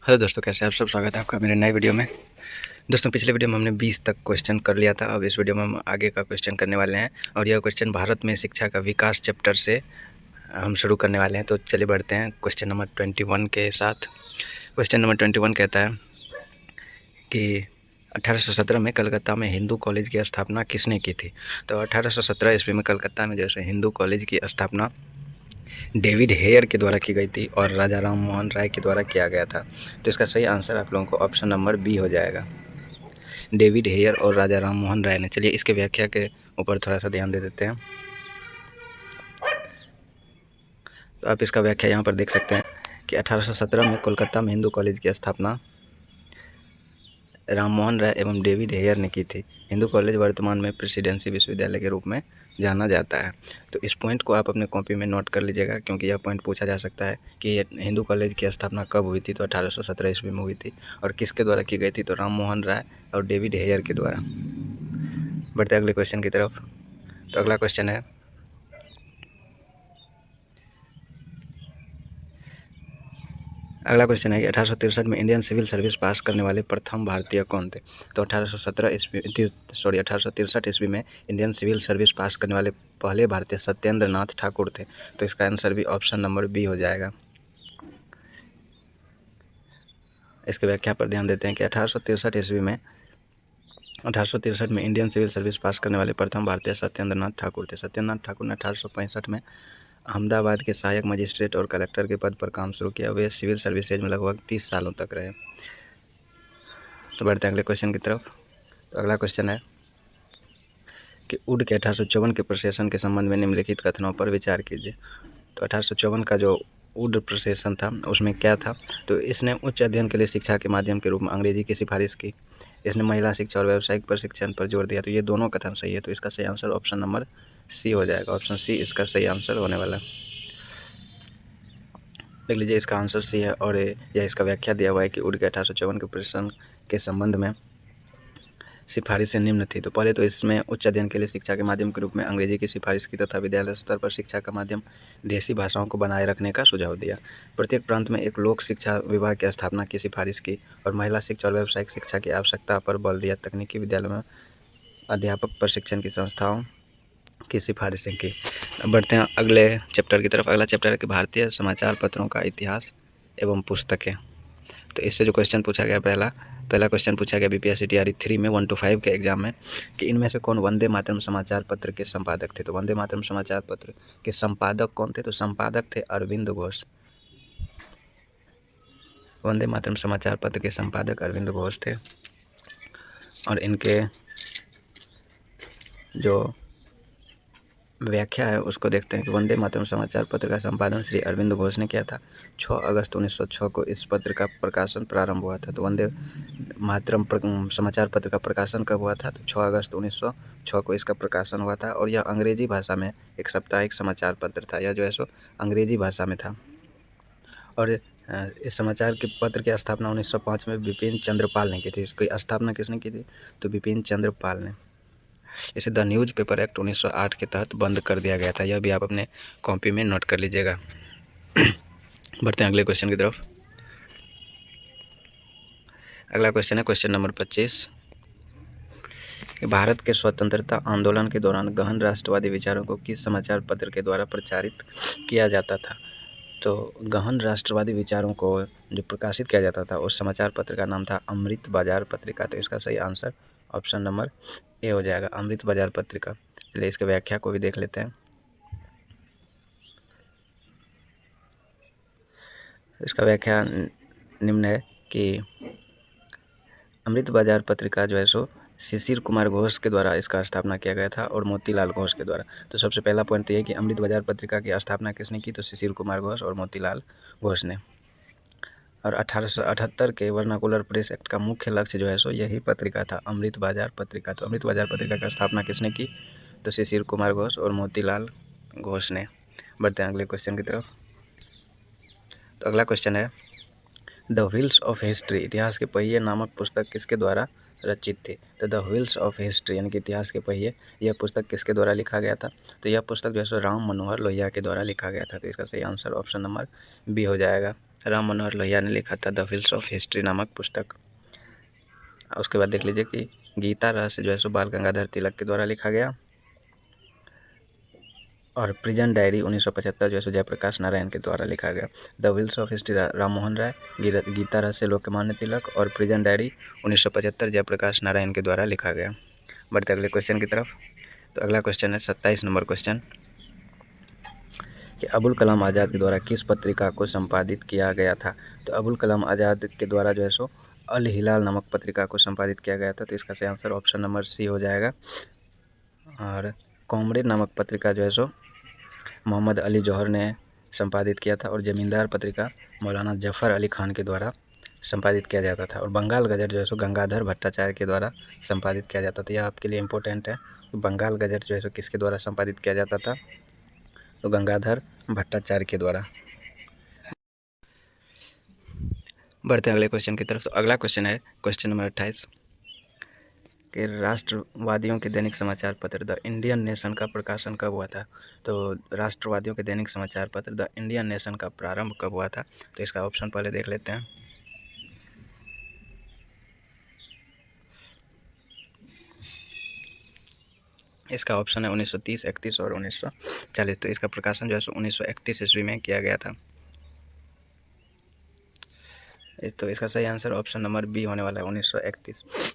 Hello दोस्तों, कैसे हैं आप सब। स्वागत है आपका मेरे नए वीडियो में। दोस्तों, पिछले वीडियो में हमने 20 तक क्वेश्चन कर लिया था। अब इस वीडियो में हम आगे का क्वेश्चन करने वाले हैं और यह क्वेश्चन भारत में शिक्षा का विकास चैप्टर से हम शुरू करने वाले हैं। तो चलिए बढ़ते हैं क्वेश्चन नंबर 21 के साथ। क्वेश्चन नंबर 21 कहता है कि 1817 में कलकत्ता में हिंदू कॉलेज की स्थापना किसने की थी। तो 1817 ईस्वी में कलकत्ता में जो है हिंदू कॉलेज की स्थापना डेविड हेयर के द्वारा की गई थी और राजा राम मोहन राय के द्वारा किया गया था। तो इसका सही आंसर आप लोगों को ऑप्शन नंबर बी हो जाएगा, डेविड हेयर और राजा राम मोहन राय ने। चलिए इसके व्याख्या के ऊपर थोड़ा सा ध्यान दे देते हैं। तो आप इसका व्याख्या यहाँ पर देख सकते हैं कि 1817 में कोलकाता में हिंदू कॉलेज की स्थापना राम मोहन राय एवं डेविड हेयर ने की थी। हिंदू कॉलेज वर्तमान में प्रेसिडेंसी विश्वविद्यालय के रूप में जाना जाता है। तो इस पॉइंट को आप अपने कॉपी में नोट कर लीजिएगा, क्योंकि यह पॉइंट पूछा जा सकता है कि हिंदू कॉलेज की स्थापना कब हुई थी। तो 1817 ईस्वी में हुई थी और किसके द्वारा की गई थी, तो राम मोहन राय और डेविड हेयर के द्वारा। बढ़ते हैं अगले क्वेश्चन की तरफ। तो अगला क्वेश्चन है, कि 1863 में इंडियन सिविल सर्विस पास करने वाले प्रथम भारतीय कौन थे। तो 1863 ईस्वी में इंडियन सिविल सर्विस पास करने वाले पहले भारतीय सत्येंद्र नाथ ठाकुर थे। तो इसका आंसर भी ऑप्शन नंबर बी हो जाएगा। इसके व्याख्या पर ध्यान देते हैं कि 1863 में इंडियन सिविल सर्विस पास करने वाले प्रथम भारतीय सत्येंद्र नाथ ठाकुर थे। सत्येंद्र नाथ ठाकुर ने 1865 में अहमदाबाद के सहायक मजिस्ट्रेट और कलेक्टर के पद पर काम शुरू किया। वे सिविल सर्विसेज में लगभग 30 सालों तक रहे। तो बढ़ते हैं अगले क्वेश्चन की तरफ। तो अगला क्वेश्चन है कि वुड के 1854 के प्रोसेसन के संबंध में निम्नलिखित कथनों पर विचार कीजिए। तो 1854 का जो वुड प्रोसेसन था उसमें क्या था, तो इसने उच्च अध्ययन के लिए शिक्षा के माध्यम के रूप में अंग्रेजी की सिफारिश की। इसने महिला शिक्षा और व्यावसायिक प्रशिक्षण पर जोर दिया। तो ये दोनों कथन सही है। तो इसका सही आंसर ऑप्शन नंबर सी हो जाएगा। ऑप्शन सी इसका सही आंसर होने वाला है। देख लीजिए, इसका आंसर सी है और यह इसका व्याख्या दिया हुआ है कि वुड के 1854 के प्रोसेसन के संबंध में सिफारिशें निम्न थी। तो पहले तो इसमें उच्च अध्ययन के लिए शिक्षा के माध्यम के रूप में अंग्रेजी की सिफारिश की तथा विद्यालय स्तर पर शिक्षा का माध्यम देसी भाषाओं को बनाए रखने का सुझाव दिया। प्रत्येक प्रांत में एक लोक शिक्षा विभाग की स्थापना की सिफारिश की और महिला शिक्षा और व्यावसायिक शिक्षा की आवश्यकता पर बल दिया। तकनीकी विद्यालयों में अध्यापक प्रशिक्षण की संस्थाओं की सिफारिशें की। बढ़ते हैं अगले चैप्टर की तरफ। अगला चैप्टर है कि भारतीय समाचार पत्रों का इतिहास एवं पुस्तकें। तो इससे जो क्वेश्चन पूछा गया, पहला क्वेश्चन पूछा गया बीपीएससी टीआरई 3 में 1 to 5 के एग्जाम में कि इनमें से कौन वंदे मातरम समाचार पत्र के संपादक थे। तो वंदे मातरम समाचार पत्र के संपादक कौन थे, तो संपादक थे अरविंद घोष। वंदे मातरम समाचार पत्र के संपादक अरविंद घोष थे और इनके जो व्याख्या है उसको देखते हैं कि वंदे मातरम समाचार पत्र का संपादन श्री अरविंद घोष ने किया था। 6 अगस्त 1906 को इस पत्र का प्रकाशन प्रारंभ हुआ था। तो वंदे मातरम समाचार पत्र का प्रकाशन कब हुआ था, तो 6 अगस्त 1906 को इसका प्रकाशन हुआ था और यह अंग्रेजी भाषा में एक साप्ताहिक समाचार पत्र था। यह जो है सो अंग्रेजी भाषा में था और इस समाचार के पत्र की स्थापना 1905 में बिपिन चंद्र पाल ने की थी। इसकी स्थापना किसने की थी, तो बिपिन चंद्र पाल ने। इसे द न्यूज़ पेपर एक्ट 1908 के तहत बंद कर दिया गया था। यह भी आप अपने कॉपी में नोट कर लीजिएगा। बढ़ते हैं अगले क्वेश्चन की तरफ। अगला क्वेश्चन है क्वेश्चन नंबर 25। भारत के स्वतंत्रता आंदोलन के दौरान गहन राष्ट्रवादी विचारों को किस समाचार पत्र के द्वारा प्रचारित किया जाता था। तो गहन राष्ट्रवादी विचारों को जो प्रकाशित किया जाता था उस समाचार पत्र का नाम था अमृत बाजार पत्रिका। तो इसका सही आंसर ऑप्शन नंबर ए हो जाएगा, अमृत बाजार पत्रिका। चलिए इसके व्याख्या को भी देख लेते हैं। इसका व्याख्या निम्न है कि अमृत बाजार पत्रिका जो है सो शिशिर कुमार घोष के द्वारा इसका स्थापना किया गया था और मोतीलाल घोष के द्वारा। तो सबसे पहला पॉइंट तो ये कि अमृत बाजार पत्रिका की स्थापना किसने की, तो शिशिर कुमार घोष और मोतीलाल घोष ने। और 1878 के वर्नाकुलर प्रेस एक्ट का मुख्य लक्ष्य जो है सो यही पत्रिका था, अमृत बाजार पत्रिका। तो अमृत बाजार पत्रिका की स्थापना किसने की, तो शिशिर कुमार घोष और मोतीलाल घोष ने। बढ़ते हैं अगले क्वेश्चन की तरफ। तो अगला क्वेश्चन है द व्हील्स ऑफ हिस्ट्री, इतिहास के पहिए नामक पुस्तक किसके द्वारा रचित थी। तो द व्हील्स ऑफ हिस्ट्री यानी कि इतिहास के पहिए, यह पुस्तक किसके द्वारा लिखा गया था, तो यह पुस्तक जो है सो राम मनोहर लोहिया के द्वारा लिखा गया था। तो इसका सही आंसर ऑप्शन नंबर बी हो जाएगा, राम मनोहर लोहिया ने लिखा था द व्हील्स ऑफ हिस्ट्री नामक पुस्तक। उसके बाद देख लीजिए कि गीता रहस्य जो है सो बाल गंगाधर तिलक के द्वारा लिखा गया, और प्रिजन डायरी 1975 जो है सो जयप्रकाश नारायण के द्वारा लिखा गया। The wheels of history Ram Mohan Roy, Gita Rahasya Lokmanya तिलक, और प्रिजन डायरी 1975 जयप्रकाश नारायण के द्वारा लिखा गया। बढ़ते अगले क्वेश्चन की तरफ। तो अगला क्वेश्चन है 27 नंबर क्वेश्चन कि अबुल कलाम आज़ाद के द्वारा किस पत्रिका को संपादित किया गया था। तो अबुल कलाम आज़ाद के द्वारा जो है सो अल हिलाल नामक पत्रिका को संपादित किया गया था। तो इसका सही आंसर ऑप्शन नंबर सी हो जाएगा। और कॉमरेड नामक पत्रिका जो है सो मोहम्मद अली जौहर ने संपादित किया था, और ज़मींदार पत्रिका मौलाना जफ़र अली खान के द्वारा संपादित किया जाता था, और बंगाल गजट जो है सो गंगाधर भट्टाचार्य के द्वारा संपादित किया जाता था। यह आपके लिए इम्पोर्टेंट है। तो बंगाल गजट जो है सो किसके द्वारा संपादित किया जाता था, तो गंगाधर भट्टाचार्य के द्वारा। बढ़ते हैं अगले क्वेश्चन की तरफ। तो अगला क्वेश्चन है क्वेश्चन नंबर 28 कि राष्ट्रवादियों के दैनिक समाचार पत्र द इंडियन नेशन का प्रकाशन कब हुआ था। तो राष्ट्रवादियों के दैनिक समाचार पत्र द इंडियन नेशन का प्रारंभ कब हुआ था। तो इसका ऑप्शन पहले देख लेते हैं। इसका ऑप्शन है 1930, 31 और 1940। तो इसका प्रकाशन जो है 1931 ईस्वी में किया गया था। तो इसका सही आंसर ऑप्शन नंबर बी होने वाला है, 1931।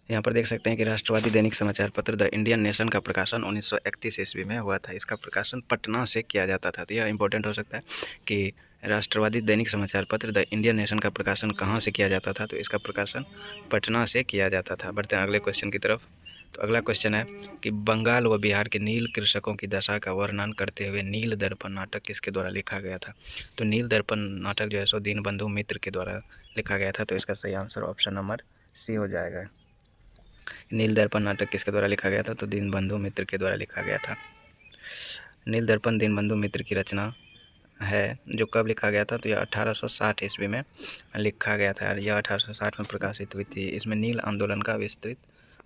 यहाँ पर देख सकते हैं कि राष्ट्रवादी दैनिक समाचार पत्र द इंडियन नेशन का प्रकाशन 1931 ईस्वी में हुआ था। इसका प्रकाशन पटना से किया जाता था। तो यह इंपॉर्टेंट हो सकता है कि राष्ट्रवादी दैनिक समाचार पत्र द इंडियन नेशन का प्रकाशन कहाँ से किया जाता था। तो इसका प्रकाशन पटना से किया जाता था। बढ़ते हैं अगले क्वेश्चन की तरफ। तो अगला क्वेश्चन है कि बंगाल व बिहार के नील कृषकों की दशा का वर्णन करते हुए नील दर्पण नाटक किसके द्वारा लिखा गया था। तो नील दर्पण नाटक जो है सो दीनबंधु मित्र के द्वारा लिखा गया था। तो इसका सही आंसर ऑप्शन नंबर सी हो जाएगा। नील दर्पण नाटक किसके द्वारा लिखा गया था, तो दीनबंधु मित्र के द्वारा लिखा गया था। नील दर्पण दीनबंधु मित्र की रचना है, जो कब लिखा गया था, तो यह 1860 ईस्वी में लिखा गया था। यह 1860 में प्रकाशित हुई थी। इसमें नील आंदोलन का विस्तृत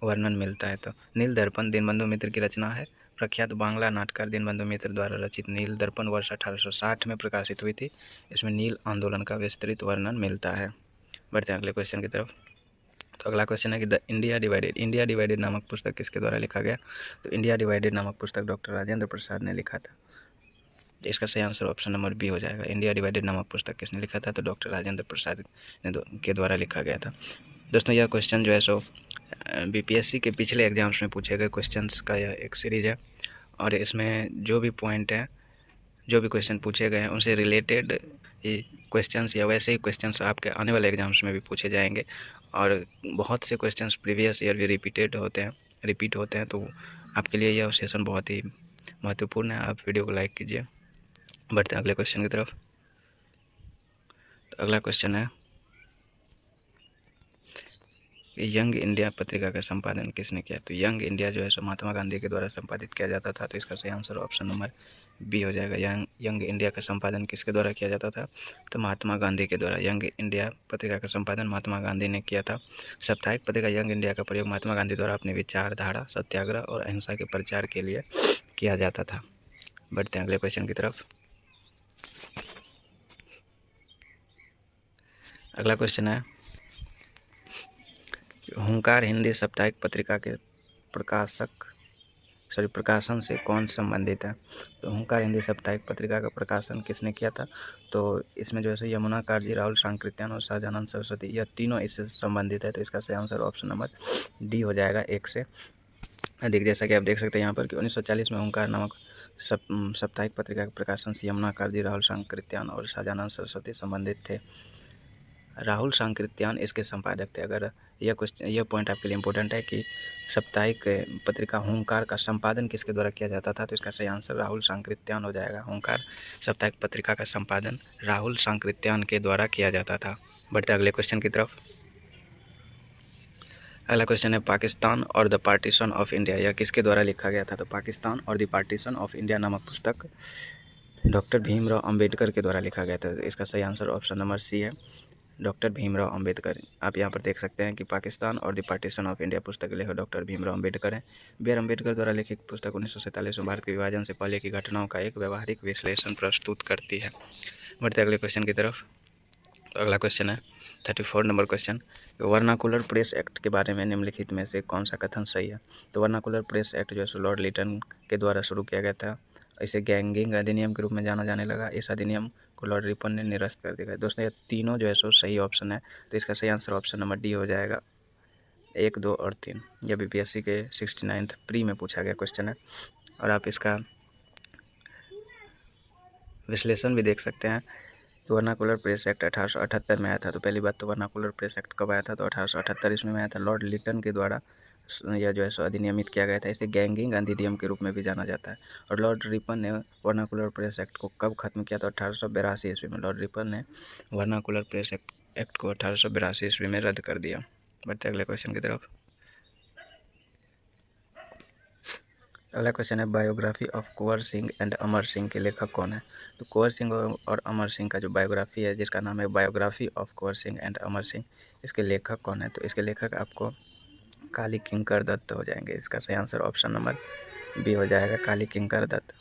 वर्णन मिलता है। तो नील दर्पण दीनबंधु मित्र की रचना है। प्रख्यात बांग्ला नाटककार दीनबंधु मित्र द्वारा रचित नील दर्पण वर्ष 1860 में प्रकाशित हुई थी। इसमें नील आंदोलन का विस्तृत वर्णन मिलता है। बढ़ते हैं अगले क्वेश्चन की तरफ। तो अगला क्वेश्चन है कि द इंडिया डिवाइडेड नामक पुस्तक किसके द्वारा लिखा गया। तो इंडिया डिवाइडेड नामक पुस्तक डॉक्टर राजेंद्र प्रसाद ने लिखा था। इसका सही आंसर ऑप्शन नंबर बी हो जाएगा। इंडिया डिवाइडेड नामक पुस्तक किसने लिखा था, तो डॉक्टर राजेंद्र प्रसाद के द्वारा लिखा गया था। दोस्तों, यह क्वेश्चन जो है सो बीपीएससी के पिछले एग्जाम्स में पूछे गए क्वेश्चंस का यह एक सीरीज़ है, और इसमें जो भी पॉइंट हैं, जो भी क्वेश्चन पूछे गए हैं, उनसे रिलेटेड क्वेश्चंस या वैसे ही क्वेश्चंस आपके आने वाले एग्जाम्स में भी पूछे जाएंगे। और बहुत से क्वेश्चंस प्रीवियस ईयर भी रिपीट होते हैं। तो आपके लिए यह सेशन बहुत ही महत्वपूर्ण है। आप वीडियो को लाइक कीजिए। बढ़ते हैं अगले क्वेश्चन की तरफ। तो अगला क्वेश्चन है यंग इंडिया पत्रिका का संपादन किसने किया। तो यंग इंडिया जो है सो महात्मा गांधी के द्वारा संपादित किया जाता था। तो इसका सही आंसर ऑप्शन नंबर बी हो जाएगा। यंग इंडिया का संपादन किसके द्वारा किया जाता था, तो महात्मा गांधी के द्वारा। यंग इंडिया पत्रिका का संपादन महात्मा गांधी ने किया था। साप्ताहिक पत्रिका यंग इंडिया का प्रयोग महात्मा गांधी द्वारा अपनी विचारधारा, सत्याग्रह और अहिंसा के प्रचार के लिए किया जाता था। बढ़ते हैं अगले क्वेश्चन की तरफ। अगला क्वेश्चन है हुंकार हिंदी साप्ताहिक पत्रिका के प्रकाशन से कौन संबंधित है। तो हुंकार हिंदी साप्ताहिक पत्रिका का प्रकाशन किसने किया था। तो इसमें जो है यमुना काजी, राहुल सांकृत्यायन और शाहजानंद सरस्वती, यह तीनों इससे संबंधित है। तो इसका सही आंसर ऑप्शन नंबर डी हो जाएगा, एक से अधिक। जैसा कि आप देख सकते हैं यहाँ पर कि 1940 में हुंकार नामक साप्ताहिक पत्रिका के प्रकाशन से यमुना काजी, राहुल सांकृत्यायन और शाहजानंद सरस्वती संबंधित थे। राहुल सांकृत्यायन इसके संपादक थे। अगर यह पॉइंट आपके लिए इम्पोर्टेंट है कि साप्ताहिक पत्रिका हुंकार का संपादन किसके द्वारा किया जाता था, तो इसका सही आंसर राहुल सांकृत्यायन हो जाएगा। हुंकार साप्ताहिक पत्रिका का संपादन राहुल सांकृत्यायन के द्वारा किया जाता था। बढ़ते अगले क्वेश्चन की तरफ। अगला क्वेश्चन है पाकिस्तान और द पार्टीशन ऑफ इंडिया, यह किसके द्वारा लिखा गया था। तो पाकिस्तान और द पार्टीशन ऑफ इंडिया नामक पुस्तक डॉक्टर भीमराव अंबेडकर के द्वारा लिखा गया था। इसका सही आंसर ऑप्शन नंबर सी है। डॉक्टर भीमराव अंबेडकर। आप यहाँ पर देख सकते हैं कि पाकिस्तान और द पार्टीशन ऑफ इंडिया पुस्तक के लेखक डॉक्टर भीमराव अंबेडकर हैं। बी आर अम्बेडकर द्वारा लिखित पुस्तक 1947 में भारत के विभाजन से पहले की घटनाओं का एक व्यवहारिक विश्लेषण प्रस्तुत करती है। बढ़ते अगले क्वेश्चन की तरफ। तो अगला क्वेश्चन है 34 number question. Vernacular press act के बारे में निम्नलिखित में से कौन सा कथन सही है? तो वर्नाकुलर प्रेस एक्ट जो है लॉर्ड लिटन के द्वारा शुरू किया गया था। इसे गैंगिंग अधिनियम के रूप में जाना जाने लगा। इस अधिनियम को लॉर्ड रिपन ने निरस्त कर दिया। दोस्तों ये तीनों जो है सही ऑप्शन है, तो इसका सही आंसर ऑप्शन नंबर डी हो जाएगा। 1, 2 और 3 यह बीपीएससी के 69th प्री में पूछा गया क्वेश्चन है, और आप इसका विश्लेषण भी देख सकते हैं। वर्नाकुलर प्रेस एक्ट 1878 में आया था। तो पहली बात तो वर्नाकुलर प्रेस एक्ट कब आया था? तो 1878 ईस्वी में आया था। लॉर्ड लिटन के द्वारा यह जो है अधिनियमित किया गया था। इसे गैंगिंग अधिनियम के रूप में भी जाना जाता है। और लॉर्ड रिपन ने वर्नाकुलर प्रेस एक्ट को कब खत्म किया था? 1882 ईस्वी में लॉर्ड रिपन ने वर्नाकुलर प्रेस एक्ट को 1882 ईस्वी में रद्द कर दिया। बढ़ते अगले क्वेश्चन की तरफ। अगला क्वेश्चन है biography of Kunwar Singh and Amar Singh के लेखक कौन है? तो कुंवर सिंह और अमर सिंह का जो बायोग्राफी है, जिसका नाम है biography of Kunwar Singh and Amar Singh, इसके लेखक कौन है? तो इसके लेखक आपको काली किंकर दत्त हो जाएंगे। इसका सही आंसर ऑप्शन नंबर बी हो जाएगा, काली किंकर दत्त।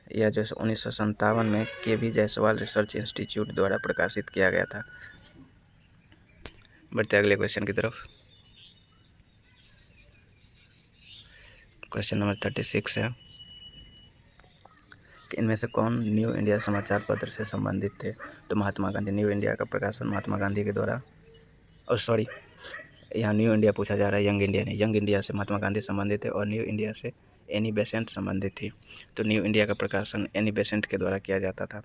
यह जो 1957 में के.वी. जायसवाल रिसर्च इंस्टीट्यूट द्वारा प्रकाशित किया गया था। बढ़ते अगले क्वेश्चन की तरफ। क्वेश्चन नंबर 36 है कि इनमें से कौन न्यू इंडिया समाचार पत्र से संबंधित थे? तो महात्मा गांधी। न्यू इंडिया का प्रकाशन महात्मा गांधी के द्वारा, और सॉरी, यहाँ न्यू इंडिया पूछा जा रहा है, यंग इंडिया नहीं। यंग इंडिया से महात्मा गांधी संबंधित थे और न्यू इंडिया से एनी बेसेंट संबंधित थी। तो न्यू इंडिया का प्रकाशन एनी बेसेंट के द्वारा किया जाता था।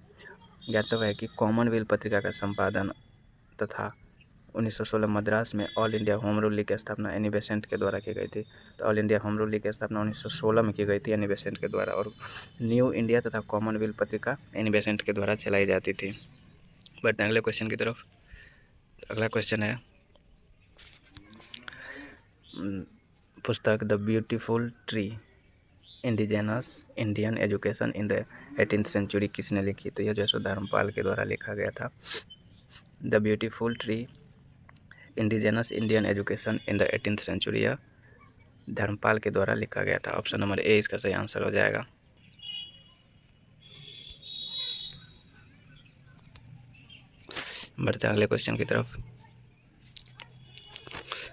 ज्ञातव्य है कि कॉमनवेल्थ पत्रिका का संपादन तथा 1916 मद्रास में all India home rule league की स्थापना एनी बेसेंट के द्वारा की गई थी। तो all India home rule league की स्थापना 1916 में की गई थी एनी बेसेंट के द्वारा, और न्यू इंडिया तथा कॉमनवेल्थ पत्रिका एनी बेसेंट के द्वारा चलाई जाती थी। बढ़ते हैं अगले क्वेश्चन की तरफ। अगला क्वेश्चन है पुस्तक the beautiful tree indigenous Indian education in the 18th century किसने लिखी? तो यह जो है धर्मपाल के द्वारा लिखा गया था। The beautiful tree indigenous Indian education in the 18th century, यह धर्मपाल के द्वारा लिखा गया था। ऑप्शन नंबर ए इसका सही आंसर हो जाएगा। बढ़ते हैं अगले क्वेश्चन की तरफ।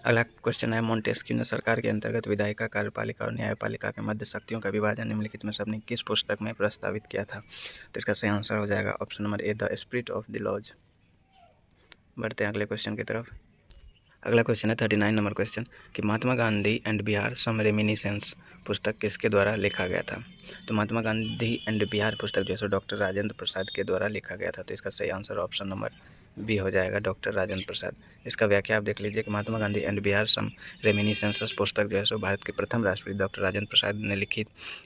अगला क्वेश्चन है मोंटेस्क्यू ने सरकार के अंतर्गत विधायिका, कार्यपालिका और न्यायपालिका के मध्य शक्तियों का विभाजन निम्नलिखित में से अपनी किस पुस्तक में प्रस्तावित किया था? तो इसका सही आंसर हो जाएगा option number A, the spirit of the laws. बढ़ते हैं अगले क्वेश्चन की तरफ। अगला क्वेश्चन है 39 नंबर क्वेश्चन कि Mahatma Gandhi and Bihar some reminiscences पुस्तक किसके द्वारा लिखा गया था? तो महात्मा गांधी एंड बिहार पुस्तक जो है डॉक्टर राजेंद्र प्रसाद के द्वारा लिखा गया था। तो इसका सही आंसर ऑप्शन नंबर बी हो जाएगा, डॉक्टर राजेंद्र प्रसाद। इसका व्याख्या आप देख लीजिए कि Mahatma Gandhi and Bihar some reminiscences पुस्तक जो है भारत के प्रथम राष्ट्रपति डॉक्टर राजेंद्र प्रसाद ने लिखी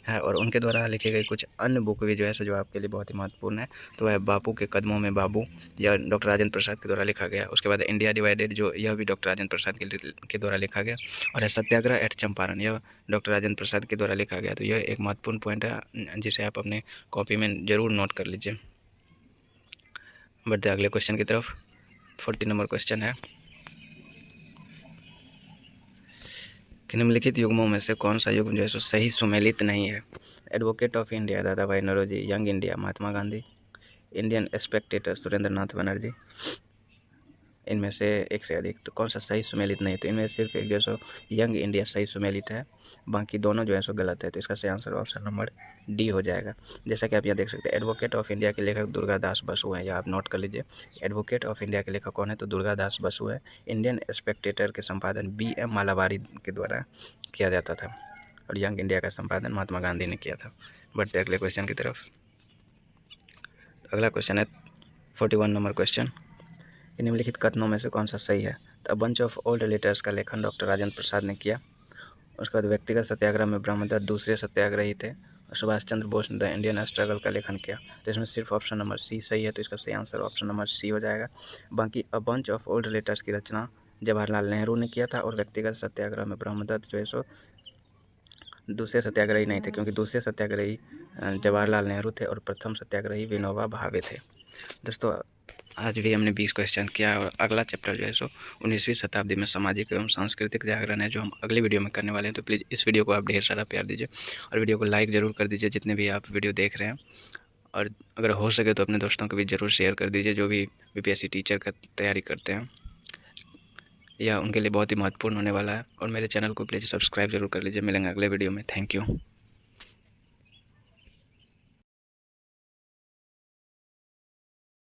है, और उनके द्वारा लिखी गई कुछ अन्य बुक भी जो है जो आपके लिए बहुत ही महत्वपूर्ण है। तो वह बापू के कदमों में बाबू, यह डॉक्टर राजेंद्र प्रसाद के द्वारा लिखा गया। उसके बाद इंडिया डिवाइडेड, जो यह भी डॉक्टर राजेंद्र प्रसाद के द्वारा लिखा गया। और है सत्याग्रह एट चंपारण, यह डॉक्टर राजेंद्र प्रसाद के द्वारा लिखा गया। तो यह एक महत्वपूर्ण पॉइंट है जिसे आप अपने कॉपी में ज़रूर नोट कर लीजिए। बढ़ते अगले क्वेश्चन की तरफ। 40 नंबर क्वेश्चन है कि निम्नलिखित युग्मों में से कौन सा युग्म जो है सही सुमेलित नहीं है? एडवोकेट ऑफ इंडिया दादा भाई Naoroji, young India Mahatma Gandhi, Indian Spectator Surendra नाथ बनर्जी, इनमें से एक से अधिक। तो कौन सा सही सुमेलित नहीं? तो इनमें सिर्फ एक जो यंग इंडिया सही सुमेलित है, बाकी दोनों जो है गलत है। तो इसका सही आंसर ऑप्शन नंबर डी हो जाएगा। जैसा कि आप यहाँ देख सकते हैं, एडवोकेट ऑफ इंडिया के लेखक दुर्गादास बसु हैं, यह आप नोट कर लीजिए। एडवोकेट ऑफ इंडिया के लेखक कौन है? तो दुर्गादास बसु है। इंडियन स्पेक्टेटर के संपादन BM मालाबारी के द्वारा किया जाता था, और यंग इंडिया का संपादन महात्मा गांधी ने किया था। बढ़ते अगले क्वेश्चन की तरफ। अगला क्वेश्चन है 41 नंबर क्वेश्चन, निम्नलिखित कथनों में से कौन सा सही है? तो बंच ऑफ ओल्ड लेटर्स का लेखन डॉक्टर राजेंद्र प्रसाद ने किया। उसके बाद व्यक्तिगत सत्याग्रह में ब्रह्मदत्त दूसरे सत्याग्रही थे, और सुभाष चंद्र बोस ने द इंडियन स्ट्रगल का लेखन किया। तो इसमें सिर्फ ऑप्शन नंबर सी सही है। तो इसका सही आंसर ऑप्शन नंबर सी हो जाएगा। बाकी a bunch of old letters की रचना जवाहरलाल नेहरू ने किया था, और व्यक्तिगत सत्याग्रह में ब्रह्मदत्त जो है दूसरे सत्याग्रही नहीं थे, क्योंकि दूसरे सत्याग्रही जवाहरलाल नेहरू थे और प्रथम सत्याग्रही विनोबा भावे थे। दोस्तों आज भी हमने 20 क्वेश्चन किया है और अगला चैप्टर जो है सो 19वीं शताब्दी में सामाजिक एवं सांस्कृतिक जागरण है, जो हम अगली वीडियो में करने वाले हैं। तो प्लीज़ इस वीडियो को आप ढेर सारा प्यार दीजिए और वीडियो को लाइक ज़रूर कर दीजिए जितने भी आप वीडियो देख रहे हैं। और अगर हो सके तो अपने दोस्तों को भी ज़रूर शेयर कर दीजिए जो भी बीपीएससी टीचर का तैयारी करते हैं, यह उनके लिए बहुत ही महत्वपूर्ण होने वाला है। और मेरे चैनल को प्लीज़ सब्सक्राइब ज़रूर कर लीजिए। मिलेंगे अगले वीडियो में। Thank you.